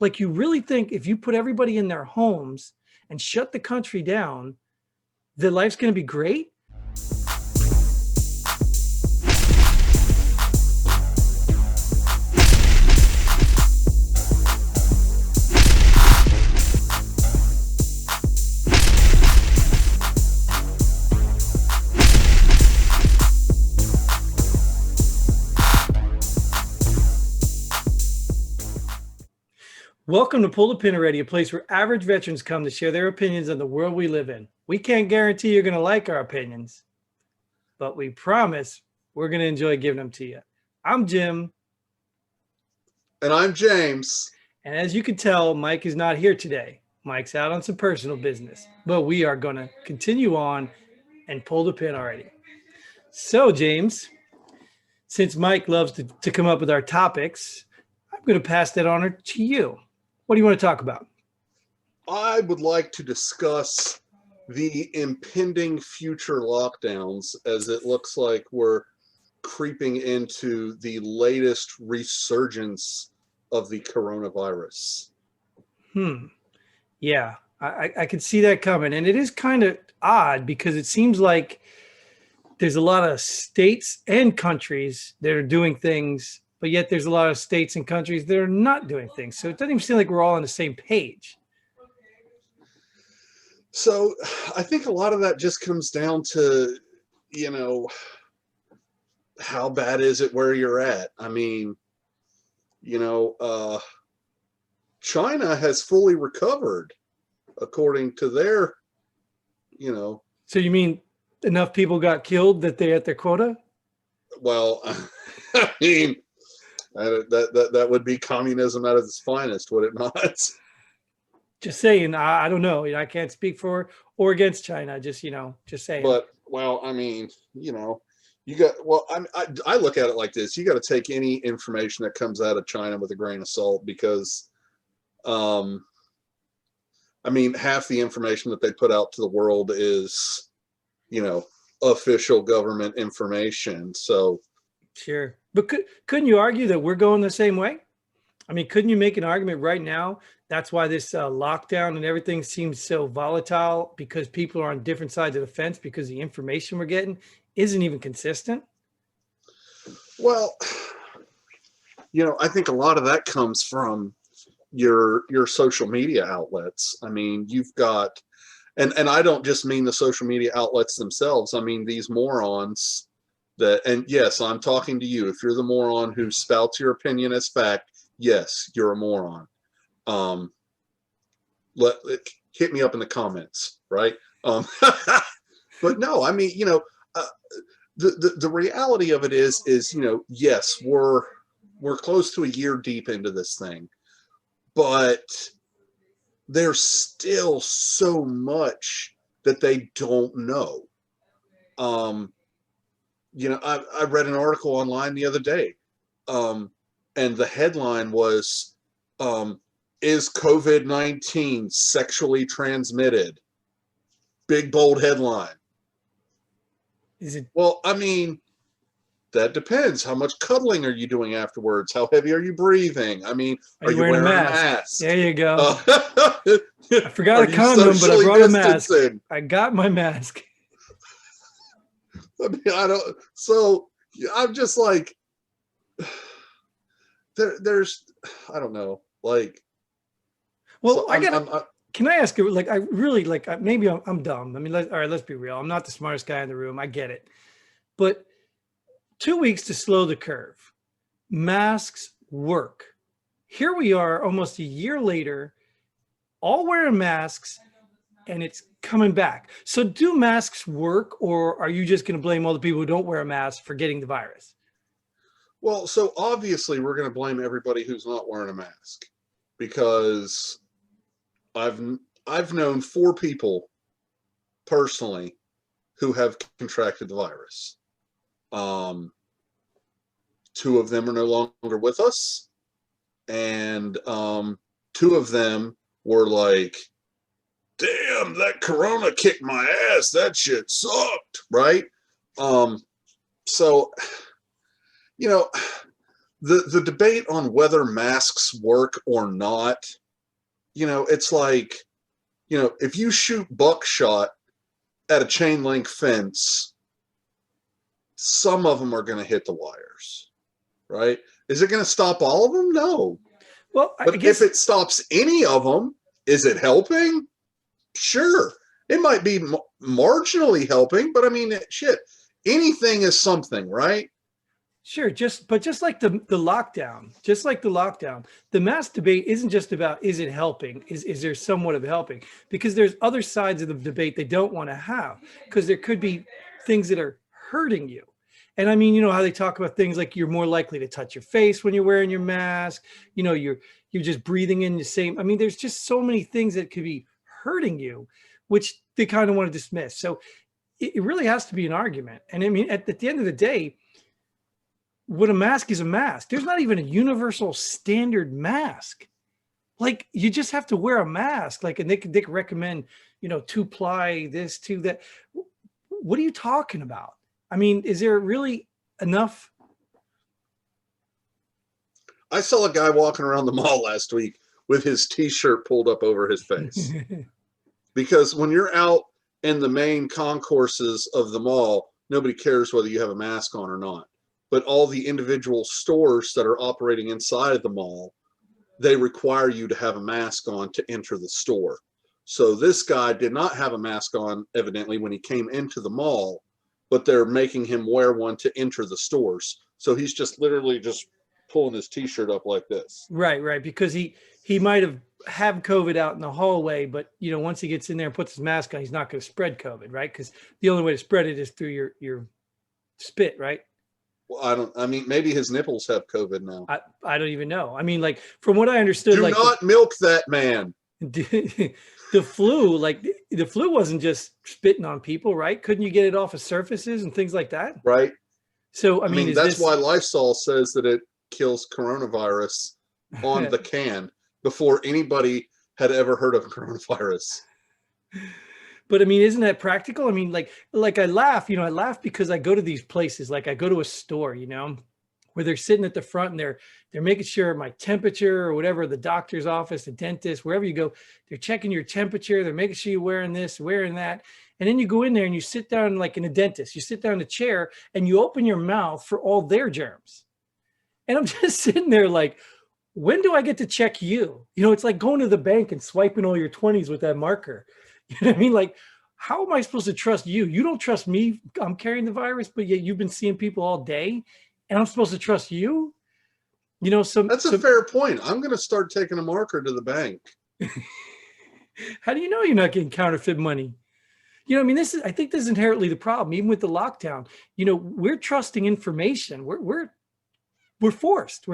Like, you really think if you put everybody in their homes and shut the country down, that life's going to be great? Welcome to Pull the Pin Already, a place where average veterans come to share their opinions on the world we live in. We can't guarantee you're going to like our opinions, but we promise we're going to enjoy giving them to you. I'm Jim. And I'm James. And as you can tell, Mike is not here today. Mike's out on some personal business, but we are going to continue on and pull the pin already. So, James, since Mike loves to come up with our topics, I'm going to pass that honor to you. What do you want to talk about? I would like to discuss the impending future lockdowns, as it looks like we're creeping into the latest resurgence of the coronavirus. Yeah, I could see that coming. And it is kind of odd because it seems like there's a lot of states and countries that are doing things, but yet there's a lot of states and countries that are not doing things. So it doesn't even seem like we're all on the same page. So I think a lot of that just comes down to, how bad is it where you're at? I mean, China has fully recovered according to their, So you mean enough people got killed that they at their quota? Well, I mean, that would be communism at its finest, would it not? Just saying, I don't know. I can't speak for or against China. Just saying. But, well, I mean, I look at it like this. You got to take any information that comes out of China with a grain of salt because, half the information that they put out to the world is, official government information. So. Sure. But couldn't you argue that we're going the same way? I mean, couldn't you make an argument right now? That's why this lockdown and everything seems so volatile, because people are on different sides of the fence because the information we're getting isn't even consistent. Well, I think a lot of that comes from your social media outlets. I mean, you've got, and I don't just mean the social media outlets themselves. I mean, these morons and yes, I'm talking to you. If you're the moron who spouts your opinion as fact, yes, you're a moron. Hit me up in the comments, right? But no, I mean, the reality of it is, yes, we're close to a year deep into this thing, but there's still so much that they don't know. I read an article online the other day, and the headline was, is COVID-19 sexually transmitted? Big, bold headline. Is it? Well, I mean, that depends. How much cuddling are you doing afterwards? How heavy are you breathing? I mean, are you wearing a mask? There you go. I forgot a condom, but I brought a mask. I got my mask. I mean, so I'm just like, there's, I don't know, like. Well, so can I ask you, like, I really, like, maybe I'm dumb. I mean, all right, let's be real. I'm not the smartest guy in the room. I get it. But 2 weeks to slow the curve. Masks work. Here we are almost a year later, all wearing masks, and it's coming back. So do masks work, or are you just going to blame all the people who don't wear a mask for getting the virus? Well, so obviously we're going to blame everybody who's not wearing a mask, because I've known 4 people personally who have contracted the virus. 2 of them are no longer with us, and 2 of them were like, damn, that corona kicked my ass. That shit sucked, right? So, the debate on whether masks work or not, it's like, if you shoot buckshot at a chain link fence, some of them are going to hit the wires, right? Is it going to stop all of them? No. Well, but if it stops any of them, is it helping? Sure. It might be marginally helping, but I mean, shit, anything is something, right? Sure. Just like the lockdown, the mask debate isn't just about, is it helping? Is there somewhat of helping? Because there's other sides of the debate they don't want to have, because there could be things that are hurting you. And I mean, how they talk about things like you're more likely to touch your face when you're wearing your mask, you're just breathing in the same. I mean, there's just so many things that could be hurting you, which they kind of want to dismiss. So it really has to be an argument. And I mean, at the end of the day, what a mask is a mask. There's not even a universal standard mask. Like, you just have to wear a mask. Like, and they could recommend, 2-ply, this, 2, that. What are you talking about? I mean, is there really enough? I saw a guy walking around the mall last week with his t-shirt pulled up over his face. Because when you're out in the main concourses of the mall, nobody cares whether you have a mask on or not. But all the individual stores that are operating inside of the mall, they require you to have a mask on to enter the store. So this guy did not have a mask on, evidently, when he came into the mall, but they're making him wear one to enter the stores. So he's just literally just pulling his t-shirt up like this. Right. Because he might have COVID out in the hallway, but once he gets in there and puts his mask on, he's not going to spread COVID, right? Because the only way to spread it is through your spit, right? Well, I mean, maybe his nipples have COVID now. I don't even know. I mean, like, from what I understood, do not milk that man. The flu wasn't just spitting on people, right? Couldn't you get it off of surfaces and things like that? Right. So, I mean that's why Lysol says that it kills coronavirus on the can before anybody had ever heard of coronavirus. But I mean, isn't that practical? I mean, like I laugh, I laugh because I go to these places, like I go to a store, where they're sitting at the front and they're making sure my temperature or whatever, the doctor's office, the dentist, wherever you go, they're checking your temperature. They're making sure you're wearing this, wearing that. And then you go in there and you sit down, like in a dentist, you sit down in a chair and you open your mouth for all their germs. And I'm just sitting there like, when do I get to check you? It's like going to the bank and swiping all your 20s with that marker. You know what I mean? Like, how am I supposed to trust you? You don't trust me. I'm carrying the virus, but yet you've been seeing people all day and I'm supposed to trust you? That's a fair point. I'm going to start taking a marker to the bank. How do you know you're not getting counterfeit money? I mean, I think this is inherently the problem, even with the lockdown. We're trusting information. We're forced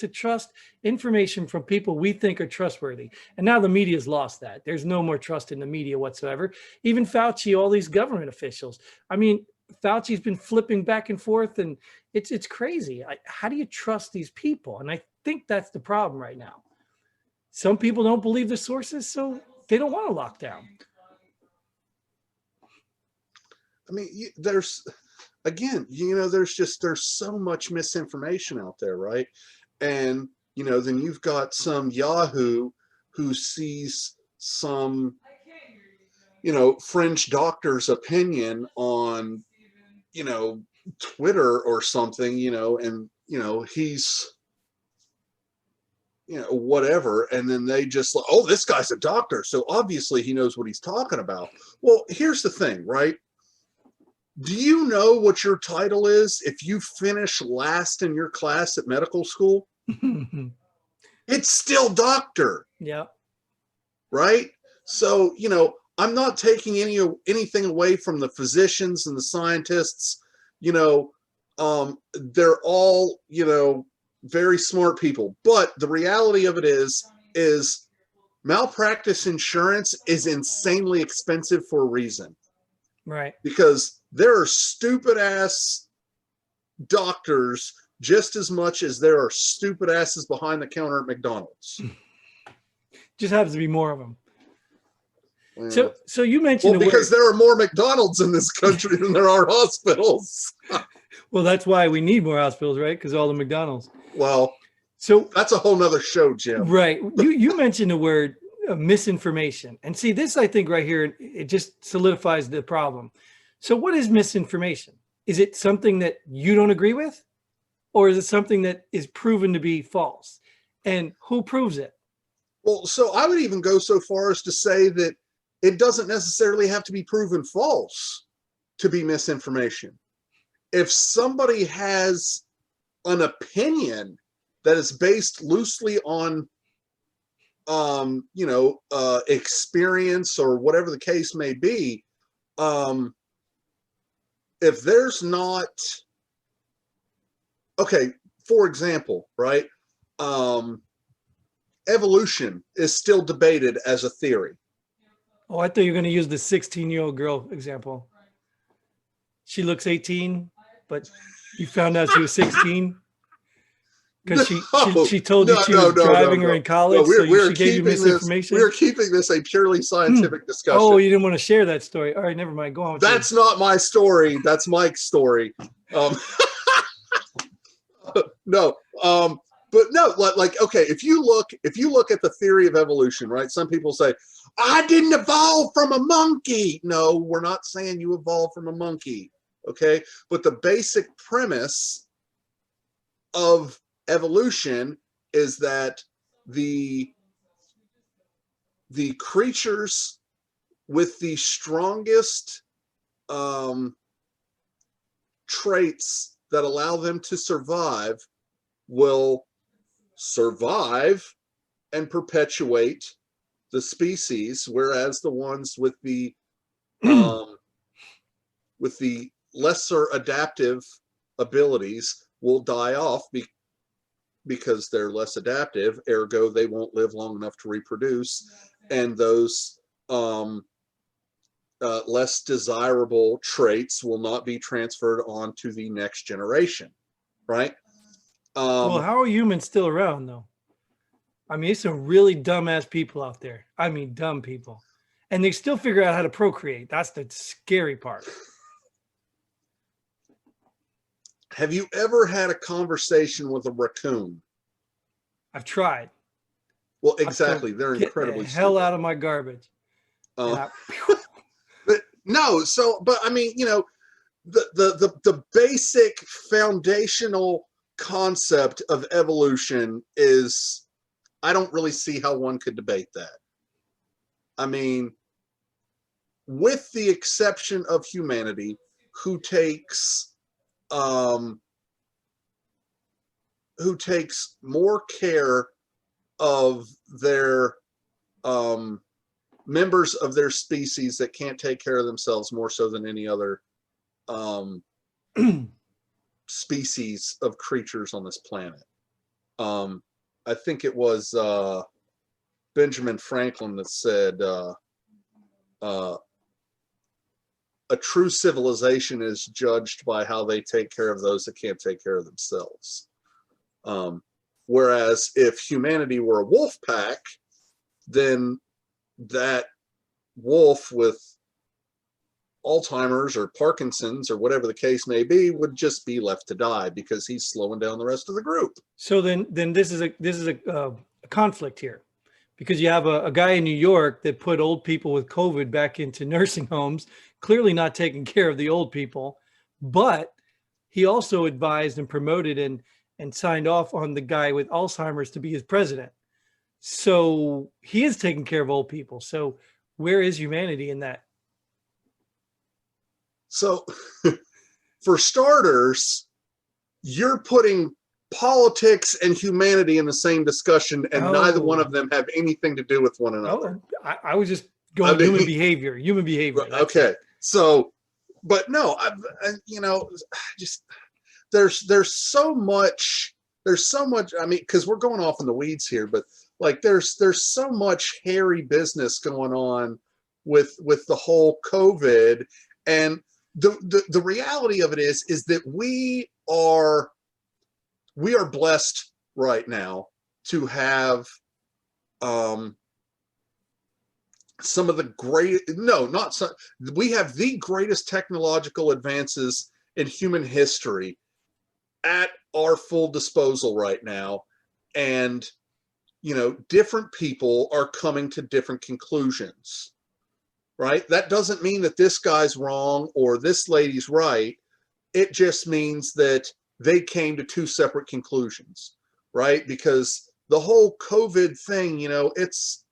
to trust information from people we think are trustworthy. And now the media's lost that. There's no more trust in the media whatsoever. Even Fauci, all these government officials. I mean, Fauci's been flipping back and forth and it's crazy. How do you trust these people? And I think that's the problem right now. Some people don't believe the sources, so they don't want to lock down. I mean, there's so much misinformation out there, right? And, then you've got some Yahoo who sees some, fringe doctor's opinion on, Twitter or something, and, he's, whatever. And then they just, oh, this guy's a doctor, so obviously he knows what he's talking about. Well, here's the thing, right? Do you know what your title is if you finish last in your class at medical school? It's still doctor. Yeah. Right? So, I'm not taking anything away from the physicians and the scientists. They're all, very smart people. But the reality of it is malpractice insurance is insanely expensive for a reason. Right. Because there are stupid ass doctors just as much as there are stupid asses behind the counter at McDonald's. Just happens to be more of them. Yeah. So you mentioned because there are more McDonald's in this country than there are hospitals. Well, that's why we need more hospitals, right? Because all the McDonald's. Well, So, that's a whole nother show, Jim. right. You mentioned the word misinformation. And see, this, I think, right here, it just solidifies the problem. So, what is misinformation? Is it something that you don't agree with? Or is it something that is proven to be false? And who proves it? Well, so I would even go so far as to say that it doesn't necessarily have to be proven false to be misinformation. If somebody has an opinion that is based loosely on experience or whatever the case may be, if there's not, okay, for example, right, evolution is still debated as a theory. Oh, I thought you were going to use the 16-year-old girl example. She looks 18, but you found out she was 16 because she told you she was driving her in college, so she gave you misinformation. We're keeping this a purely scientific discussion. Oh, you didn't want to share that story. All right, never mind. Go on. That's not my story. That's Mike's story. No, but no, like, okay, if you look at the theory of evolution, right? Some people say, I didn't evolve from a monkey. No, we're not saying you evolved from a monkey. Okay. But the basic premise of evolution is that the creatures with the strongest traits that allow them to survive will survive and perpetuate the species, whereas the ones with the lesser adaptive abilities will die off because they're less adaptive, ergo they won't live long enough to reproduce, and those less desirable traits will not be transferred on to the next generation, right? Well, how are humans still around, though? I mean, it's some really dumbass people out there. I mean, dumb people. And they still figure out how to procreate. That's the scary part. Have you ever had a conversation with a raccoon? I've tried. Well, exactly. They're incredibly stupid. Hell out of my garbage. But no, but I mean, the basic foundational concept of evolution is, I don't really see how one could debate that. I mean, with the exception of humanity, who takes more care of their members of their species that can't take care of themselves more so than any other species of creatures on this planet. I think it was Benjamin Franklin that said, a true civilization is judged by how they take care of those that can't take care of themselves. Whereas if humanity were a wolf pack, then that wolf with Alzheimer's or Parkinson's or whatever the case may be would just be left to die because he's slowing down the rest of the group. So then this is a conflict here, because you have a guy in New York that put old people with COVID back into nursing homes, clearly not taking care of the old people, but he also advised and promoted and signed off on the guy with Alzheimer's to be his president. So he is taking care of old people. So where is humanity in that? So for starters, you're putting politics and humanity in the same discussion, and neither one of them have anything to do with one another. I was just going human behavior. Okay. So, but no, just there's so much, I mean, because we're going off in the weeds here, but like there's so much hairy business going on with the whole COVID. And the reality of it is that we are blessed right now to have some of the great, no, not some, we have the greatest technological advances in human history at our full disposal right now. And, different people are coming to different conclusions, right? That doesn't mean that this guy's wrong or this lady's right. It just means that they came to two separate conclusions, right? Because the whole COVID thing, it's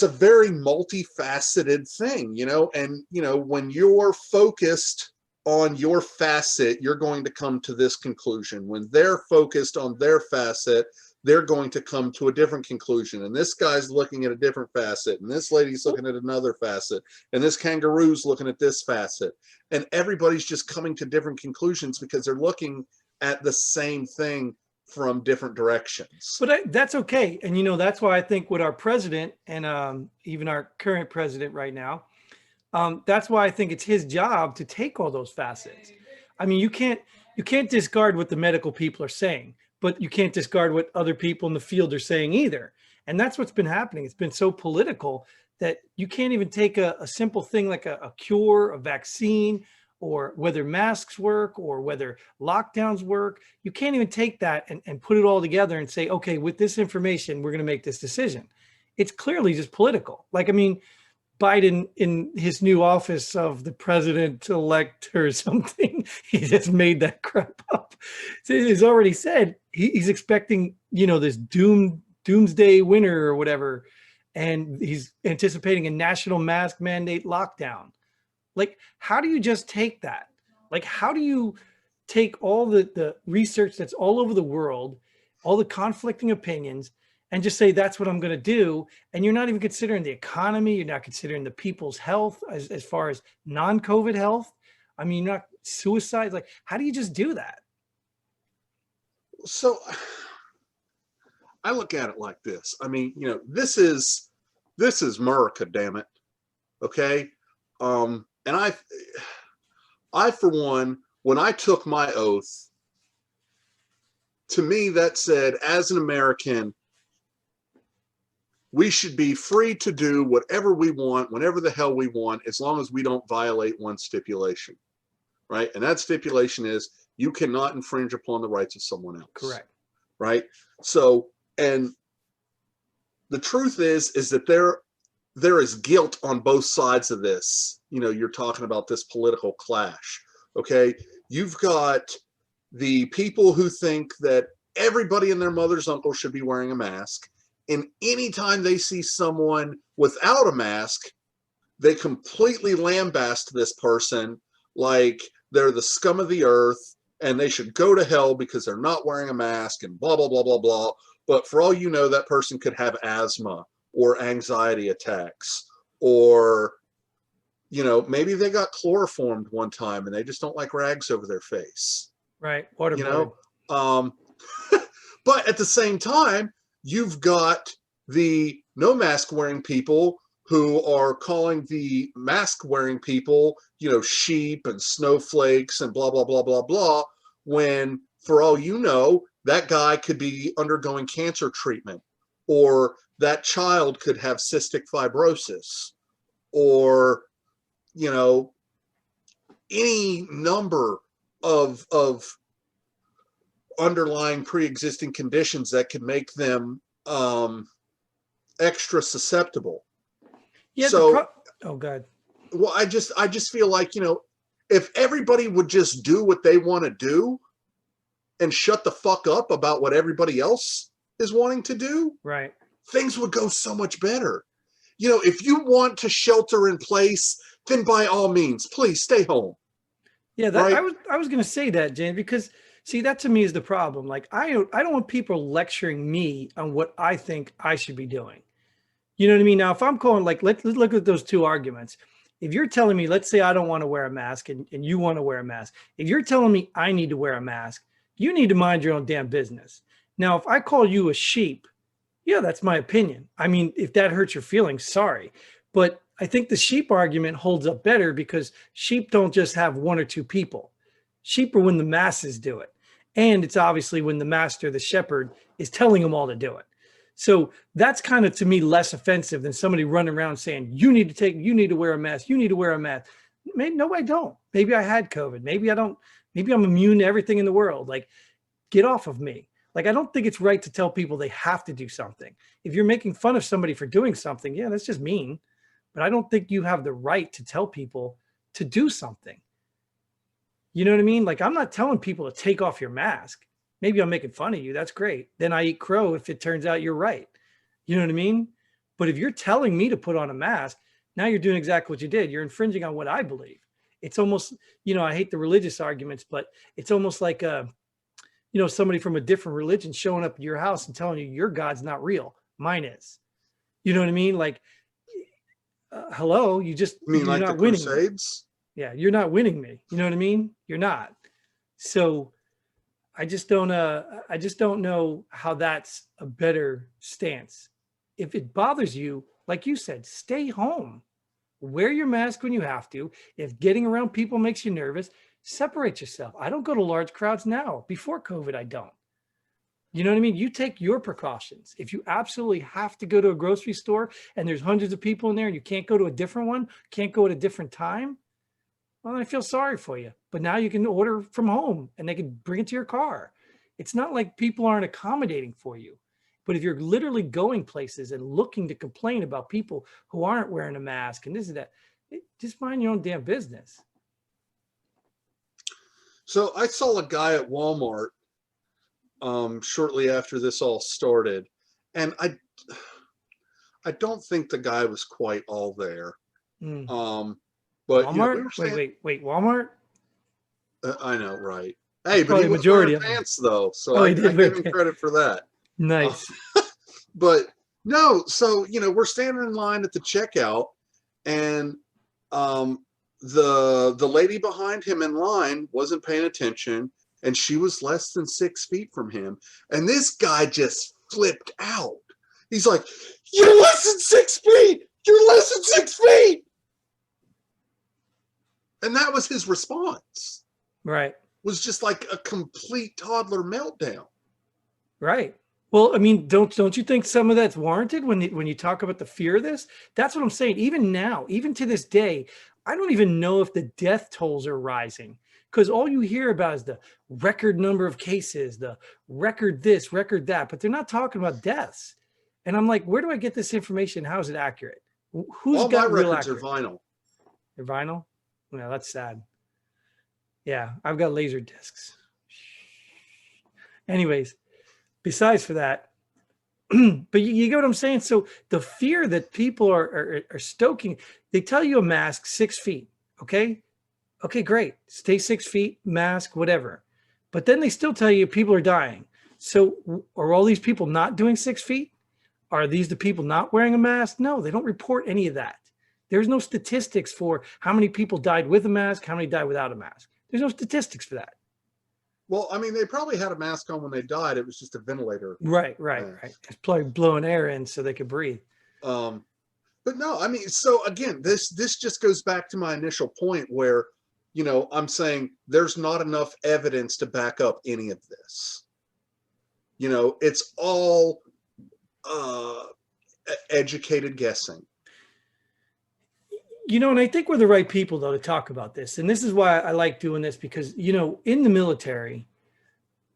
a very multifaceted thing, and when you're focused on your facet, you're going to come to this conclusion. When they're focused on their facet, they're going to come to a different conclusion. And this guy's looking at a different facet, and this lady's looking at another facet, and this kangaroo's looking at this facet. And everybody's just coming to different conclusions because they're looking at the same thing from different directions. But that's okay. And, that's why I think with our president and even our current president right now, that's why I think it's his job to take all those facets. I mean, you can't discard what the medical people are saying, but you can't discard what other people in the field are saying either. And that's what's been happening. It's been so political that you can't even take a simple thing like a cure, a vaccine, or whether masks work or whether lockdowns work. You can't even take that and put it all together and say, okay, with this information, we're going to make this decision. It's clearly just political. Like, I mean, Biden in his new office of the president-elect or something, he just made that crap up. So he's already said he's expecting, this doomsday winter or whatever, and he's anticipating a national mask mandate lockdown. Like, how do you just take that? Like, how do you take all the research that's all over the world, all the conflicting opinions, and just say, that's what I'm going to do? And you're not even considering the economy. You're not considering the people's health as far as non-COVID health. I mean, you're not suicides. Like, how do you just do that? So I look at it like this. I mean, this is America, damn it. Okay. And I, for one, when I took my oath, to me, that said, as an American, we should be free to do whatever we want, whenever the hell we want, as long as we don't violate one stipulation, right? And that stipulation is you cannot infringe upon the rights of someone else. Correct. Right? So, and the truth is that there is guilt on both sides of this. You're talking about this political clash. Okay. You've got the people who think that everybody and their mother's uncle should be wearing a mask. And anytime they see someone without a mask, they completely lambaste this person like they're the scum of the earth and they should go to hell because they're not wearing a mask and blah, blah, blah, blah, blah. But for all you know, that person could have asthma or anxiety attacks, or, maybe they got chloroformed one time and they just don't like rags over their face. Right. Waterboarded. But at the same time, you've got the no mask wearing people who are calling the mask wearing people, sheep and snowflakes and blah, blah, blah, blah, blah, when for all you know, that guy could be undergoing cancer treatment, or that child could have cystic fibrosis, or, any number of underlying pre-existing conditions that could make them extra susceptible. Yeah. So, oh God. Well, I just feel like, if everybody would just do what they want to do and shut the fuck up about what everybody else is wanting to do, right, things would go so much better. If you want to shelter in place, then by all means, please stay home. Yeah, right? I was going to say that, James, because see, that to me is the problem. Like, I don't want people lecturing me on what I think I should be doing. You know what I mean? Now, if I'm calling, like, let's look at those two arguments. If you're telling me, let's say I don't want to wear a mask and you want to wear a mask. If you're telling me I need to wear a mask, you need to mind your own damn business. Now, if I call you a sheep, yeah, that's my opinion. I mean, if that hurts your feelings, sorry. But I think the sheep argument holds up better because sheep don't just have one or two people. Sheep are when the masses do it. And it's obviously when the master, the shepherd, is telling them all to do it. So that's kind of, to me, less offensive than somebody running around saying, you need to wear a mask, you need to wear a mask. Maybe no, I don't. Maybe I had COVID. Maybe I don't. Maybe I'm immune to everything in the world. Like, get off of me. Like, I don't think it's right to tell people they have to do something. If you're making fun of somebody for doing something, yeah, that's just mean. But I don't think you have the right to tell people to do something. You know what I mean? Like, I'm not telling people to take off your mask. Maybe I'm making fun of you. That's great. Then I eat crow if it turns out you're right. You know what I mean? But if you're telling me to put on a mask, now you're doing exactly what you did. You're infringing on what I believe. It's almost, I hate the religious arguments, but it's almost like somebody from a different religion showing up at your house and telling you your God's not real. Mine is. You know what I mean? Like, hello, you mean you're like not the winning. Crusades? Yeah, you're not winning me. You know what I mean? You're not. So I just don't know how that's a better stance. If it bothers you, like you said, stay home. Wear your mask when you have to. If getting around people makes you nervous, separate yourself. I don't go to large crowds now. Before COVID, I don't. You know what I mean? You take your precautions. If you absolutely have to go to a grocery store and there's hundreds of people in there and you can't go to a different one, can't go at a different time, well, I feel sorry for you. But now you can order from home and they can bring it to your car. It's not like people aren't accommodating for you. But if you're literally going places and looking to complain about people who aren't wearing a mask and this and that, just mind your own damn business. So I saw a guy at Walmart shortly after this all started, and I don't think the guy was quite all there. But Walmart? Wait, Walmart? I know, right? Hey, but Probably he was majority wearing pants though, so Oh, I he did give him credit for that. Nice. But no, so we're standing in line at the checkout, and the lady behind him in line wasn't paying attention, and she was less than 6 feet from him, and this guy just flipped out. He's like, "You're less than 6 feet! You're less than 6 feet!" And that was his response. Right. Was just like a complete toddler meltdown. Right. Well, I mean, don't you think some of that's warranted when you talk about the fear of this? That's what I'm saying. Even now, even to this day, I don't even know if the death tolls are rising, because all you hear about is the record number of cases, the record this, record that, but they're not talking about deaths. And I'm like, where do I get this information? How is it accurate? Who's all got my real records accurate? are vinyl. They're vinyl? No, that's sad. Yeah, I've got laser discs. Anyways, besides for that, but you get what I'm saying? So the fear that people are stoking, they tell you a mask 6 feet, okay? Okay, great. Stay 6 feet, mask, whatever. But then they still tell you people are dying. So are all these people not doing 6 feet? Are these the people not wearing a mask? No, they don't report any of that. There's no statistics for how many people died with a mask, how many died without a mask. There's no statistics for that. Well, I mean, they probably had a mask on when they died. It was just a ventilator. Right. It's probably blowing air in so they could breathe. But no, I mean, so again, this just goes back to my initial point where, I'm saying there's not enough evidence to back up any of this. It's all educated guessing. And I think we're the right people, though, to talk about this. And this is why I like doing this, because, in the military,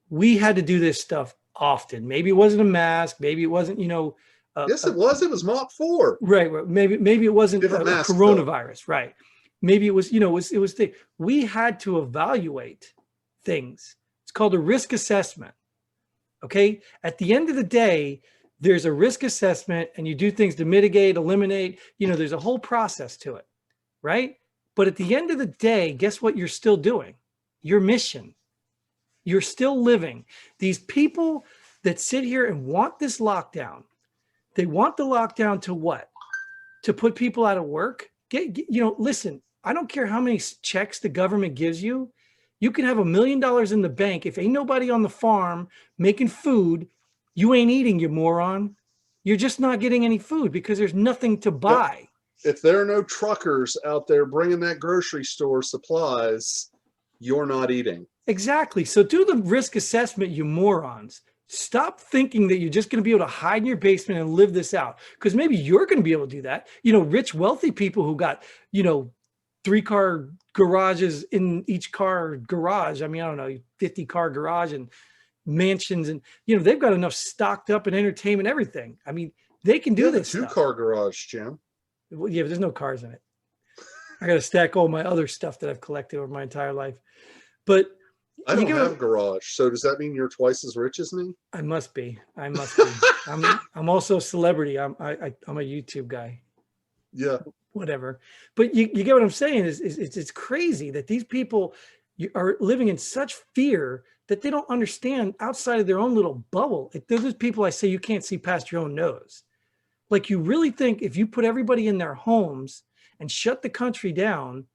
we had to do this stuff often. Maybe it wasn't a mask. Maybe it wasn't, yes, it was. It was MOP 4. Right. Maybe it wasn't a coronavirus. Though. Right. Maybe it was, it was we had to evaluate things. It's called a risk assessment. Okay. At the end of the day, there's a risk assessment and you do things to mitigate, eliminate, there's a whole process to it, right? But at the end of the day, guess what you're still doing? Your mission. You're still living. These people that sit here and want this lockdown, they want the lockdown to what? To put people out of work? Listen, I don't care how many checks the government gives you. You can have $1 million in the bank. If ain't nobody on the farm making food, you ain't eating, you moron. You're just not getting any food because there's nothing to buy. If there are no truckers out there bringing that grocery store supplies, you're not eating. Exactly. So do the risk assessment, you morons. Stop thinking that you're just going to be able to hide in your basement and live this out, because maybe you're going to be able to do that. Rich, wealthy people who got, 3-car garages in each car garage. I mean, I don't know, 50-car garage and mansions, and they've got enough stocked up in entertainment, everything. I mean, they can do this two stuff. car garage, Jim. Well, yeah, but there's no cars in it. I got to stack all my other stuff that I've collected over my entire life. But I don't have a garage, so does that mean you're twice as rich as me? I must be. I must be. I'm also a celebrity. I'm a YouTube guy. Yeah. Whatever. But you get what I'm saying is it's crazy that these people are living in such fear that they don't understand outside of their own little bubble. Those people I say you can't see past your own nose. Like, you really think if you put everybody in their homes and shut the country down,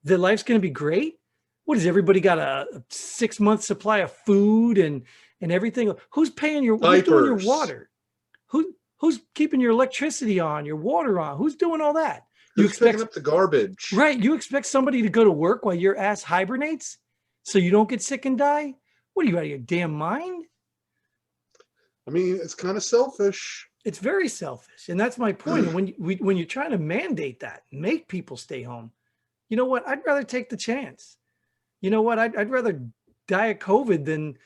that life's going to be great? What is everybody got a 6-month supply of food and everything? Who's paying who's doing your water? Who's keeping your electricity on, your water on? Who's doing all that? Who's picking up the garbage? Right. You expect somebody to go to work while your ass hibernates so you don't get sick and die? What are you, out of your damn mind? I mean, it's kind of selfish. It's very selfish. And that's my point. And when you're trying to mandate that, make people stay home, you know what? I'd rather take the chance. You know what? I'd rather die of COVID than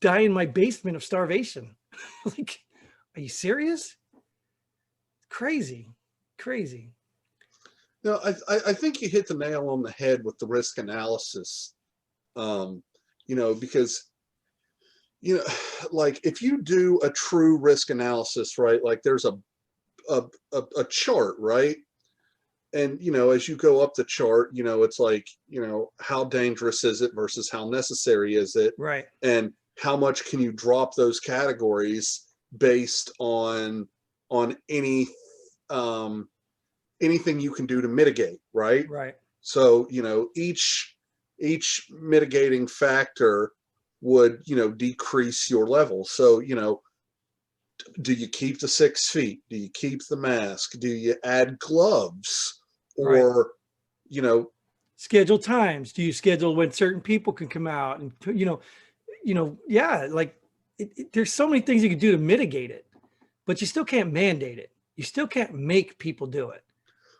die in my basement of starvation. Like, are you serious? Crazy. No, I think you hit the nail on the head with the risk analysis. Because, like, if you do a true risk analysis, right? Like, there's a chart, right? And, as you go up the chart, it's like, how dangerous is it versus how necessary is it? Right. And how much can you drop those categories based on any, anything you can do to mitigate, right? Right. So, each mitigating factor would, decrease your level. So, do you keep the 6 feet? Do you keep the mask? Do you add gloves? Or, right. Schedule times. Do you schedule when certain people can come out? And, yeah, like there's so many things you can do to mitigate it, but you still can't mandate it. You still can't make people do it.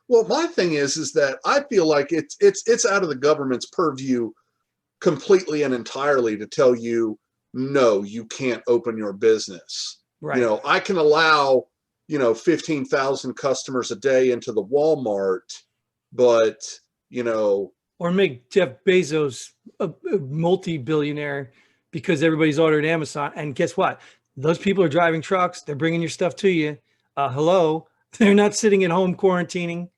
Well, my thing is that I feel like it's out of the government's purview completely and entirely to tell you, no, you can't open your business. Right. I can allow, 15,000 customers a day into the Walmart, but, or make Jeff Bezos a multi-billionaire because everybody's ordering Amazon. And guess what? Those people are driving trucks. They're bringing your stuff to you. Hello. They're not sitting at home quarantining.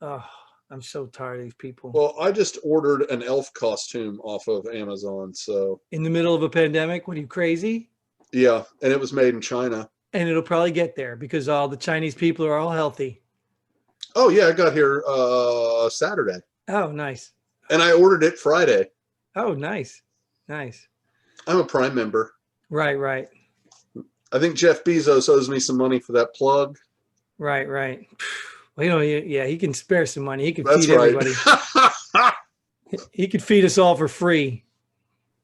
Oh, I'm so tired of these people. Well, I just ordered an elf costume off of Amazon. So in the middle of a pandemic, what are you, crazy? Yeah. And it was made in China. And it'll probably get there because all the Chinese people are all healthy. Oh yeah. I got here Saturday. Oh, nice. And I ordered it Friday. Oh, nice. I'm a Prime member. Right. I think Jeff Bezos owes me some money for that plug. Right. Well, yeah, he can spare some money. He can That's feed right. everybody. He could feed us all for free.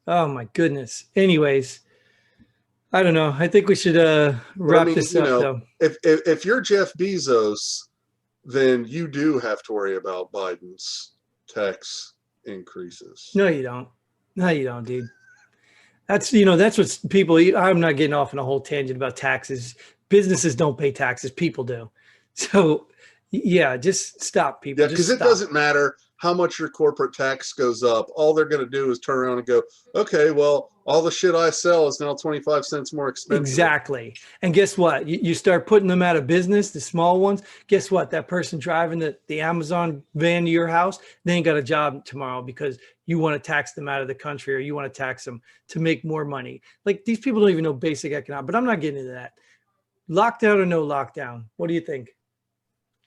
Oh my goodness. Anyways, I don't know. I think we should wrap this up though. If you're Jeff Bezos, then you do have to worry about Biden's tax increases. No, you don't, dude. That's what people, I'm not getting off on a whole tangent about taxes. Businesses don't pay taxes. People do. So yeah, just stop, people. Yeah, because it doesn't matter how much your corporate tax goes up. All they're going to do is turn around and go, okay, well, all the shit I sell is now 25 cents more expensive. Exactly. And guess what? You start putting them out of business, the small ones. Guess what? That person driving the Amazon van to your house, they ain't got a job tomorrow because you want to tax them out of the country, or you want to tax them to make more money. Like, these people don't even know basic economics, but I'm not getting into that. Lockdown or no lockdown? What do you think?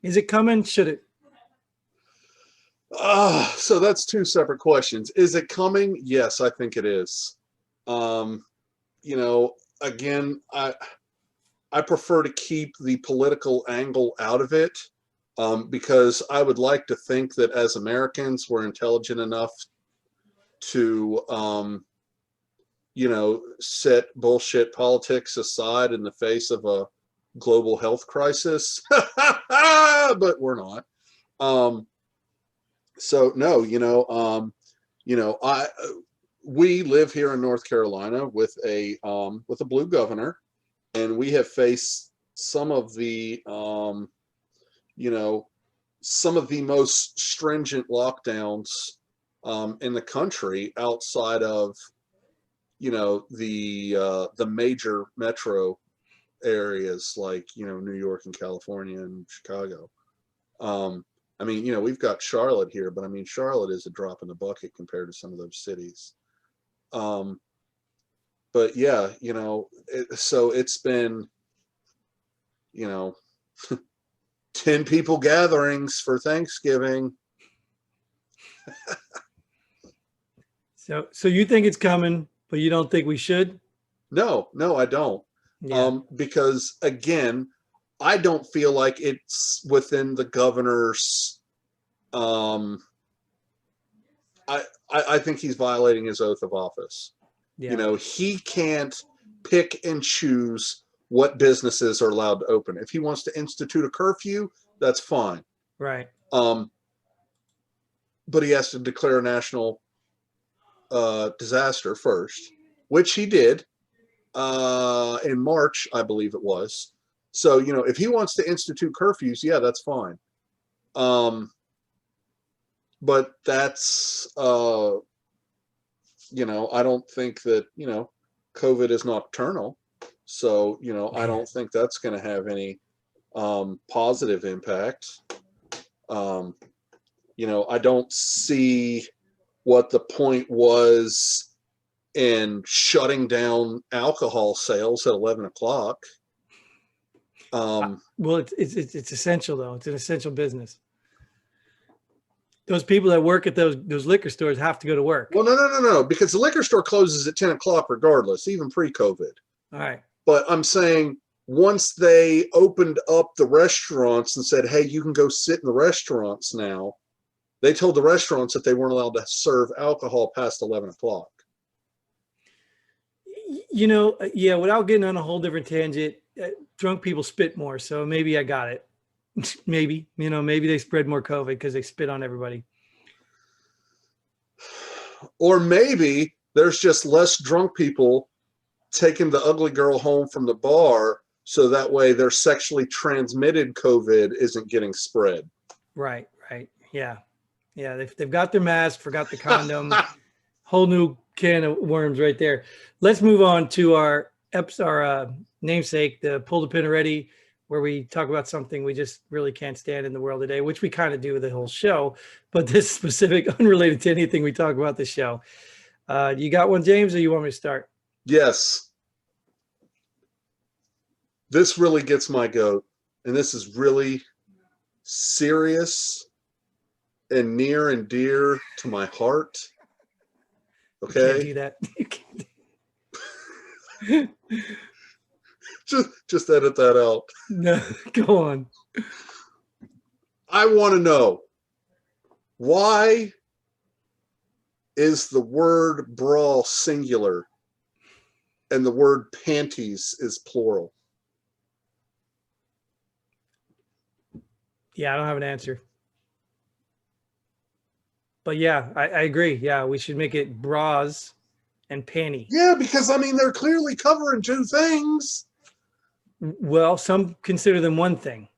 Is it coming? Should it? So that's two separate questions. Is it coming? Yes, I think it is. Again, I prefer to keep the political angle out of it, because I would like to think that as Americans, we're intelligent enough to, set bullshit politics aside in the face of a global health crisis, but we're not. So no, we live here in North Carolina with a blue governor, and we have faced some of the some of the most stringent lockdowns in the country outside of the major metro areas like New York and California and Chicago. I mean, we've got Charlotte here, but I mean, Charlotte is a drop in the bucket compared to some of those cities. But yeah, so it's been, 10 people gatherings for Thanksgiving. So you think it's coming, but you don't think we should? No, I don't. Yeah. Because again, I don't feel like it's within the governor's. I think he's violating his oath of office. Yeah. He can't pick and choose what businesses are allowed to open. If he wants to institute a curfew, that's fine. Right. But he has to declare a national disaster first, which he did in March, I believe it was. So, if he wants to institute curfews, yeah, that's fine. But that's, I don't think that, COVID is nocturnal. So, I don't think that's going to have any positive impact. I don't see what the point was in shutting down alcohol sales at 11 o'clock. Well, it's essential though. It's an essential business. Those people that work at those liquor stores have to go to work. Well, no, because the liquor store closes at 10 o'clock regardless, even pre-COVID. All right. But I'm saying once they opened up the restaurants and said, hey, you can go sit in the restaurants now, they told the restaurants that they weren't allowed to serve alcohol past 11 o'clock. Yeah, without getting on a whole different tangent, drunk people spit more. So maybe I got it. Maybe, maybe they spread more COVID because they spit on everybody. Or maybe there's just less drunk people taking the ugly girl home from the bar, so that way their sexually transmitted COVID isn't getting spread. Right. Yeah. They've got their mask, forgot the condom. Whole new can of worms right there. Let's move on to our namesake, the Pull the Pin Already, where we talk about something we just really can't stand in the world today, which we kind of do the whole show, but this specific, unrelated to anything we talk about the show. You got one, James, or you want me to start? Yes. This really gets my goat, and this is really serious and near and dear to my heart. Okay? You can't do that. Just edit that out. No, go on. I want to know, why is the word bra singular and the word panties is plural? Yeah, I don't have an answer. But yeah, I agree. Yeah, we should make it bras and panty. Yeah, because I mean, they're clearly covering two things. Well, some consider them one thing.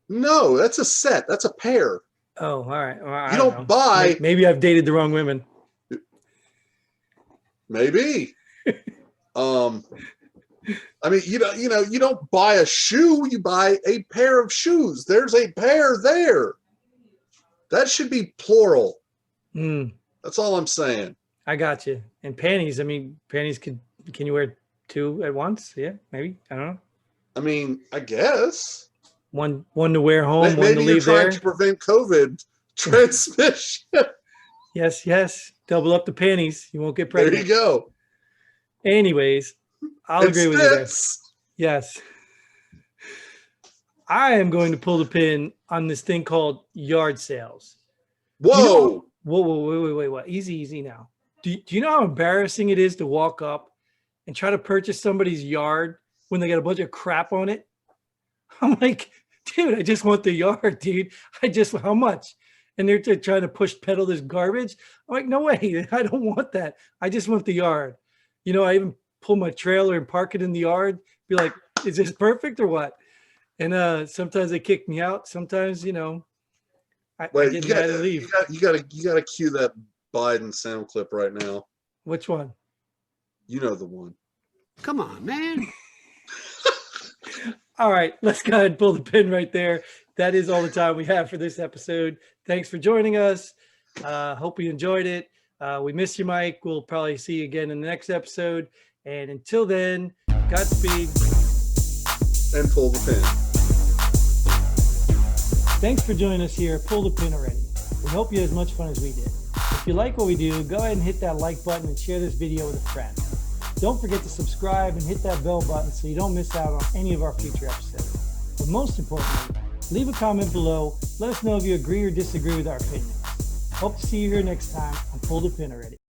No, that's a set. That's a pair. Oh, all right. Well, you don't buy. Maybe I've dated the wrong women. Maybe. I mean, you don't buy a shoe. You buy a pair of shoes. There's a pair there. That should be plural. That's all I'm saying. I got you. And panties. I mean, panties can you wear two at once? Yeah, maybe. I don't know. I mean, I guess. One to wear home, maybe one to leave there. Maybe you're trying to prevent COVID transmission. Yes. Double up the panties. You won't get pregnant. There you go. Anyways, I'll agree with you there. Yes. I am going to pull the pin on this thing called yard sales. Whoa. Wait. Easy now. Do you know how embarrassing it is to walk up and try to purchase somebody's yard when they got a bunch of crap on it? I'm like, dude, I just want the yard, dude. How much? And they're trying to push pedal this garbage. I'm like, no way, I don't want that. I just want the yard. I even pull my trailer and park it in the yard. Be like, is this perfect or what? And sometimes they kick me out. Sometimes, I get mad and leave. You gotta cue that Biden sound clip right now. Which one? You know the one. Come on, man. All right, let's go ahead and pull the pin right there. That is all the time we have for this episode. Thanks for joining us. Hope you enjoyed it. We miss you, Mike. We'll probably see you again in the next episode. And until then, Godspeed. And pull the pin. Thanks for joining us here. Pull the pin already. We hope you had as much fun as we did. If you like what we do, go ahead and hit that like button and share this video with a friend. Don't forget to subscribe and hit that bell button so you don't miss out on any of our future episodes. But most importantly, leave a comment below. Let us know if you agree or disagree with our opinions. Hope to see you here next time on Pull the Pin Already.